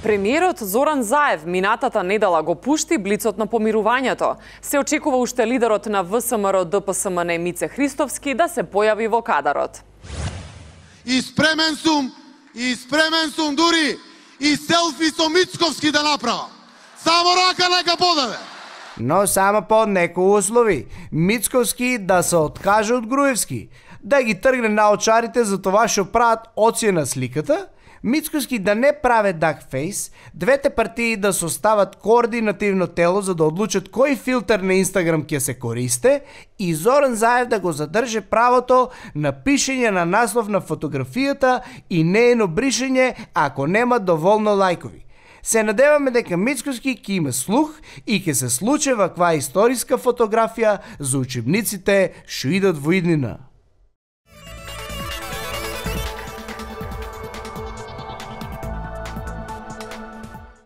Премиерот Зоран Заев минатата недела го пушти блицот на помирувањето. Се очекува уште лидерот на ВСМР ДПСМН Мице Христовски да се појави во кадарот. И спремен сум дури и селфи со Мицковски да направам. Само рака нека подаде. Но само под некои услови. Мицковски да се откаже од Груевски, да ги тргне наочарите за това што прават оција на сликата, Мицковски да не праве дакфейс, двете партии да состават координативно тело за да одлучат кој филтер на Инстаграм ќе се користе и Зоран Заев да го задрже правото на пишење на наслов на фотографијата и неено бришење ако нема доволно лајкови. Се надеваме дека Мицковски ќе има слух и ќе се случи ваква историска фотографија за учебниците што идат во иднина.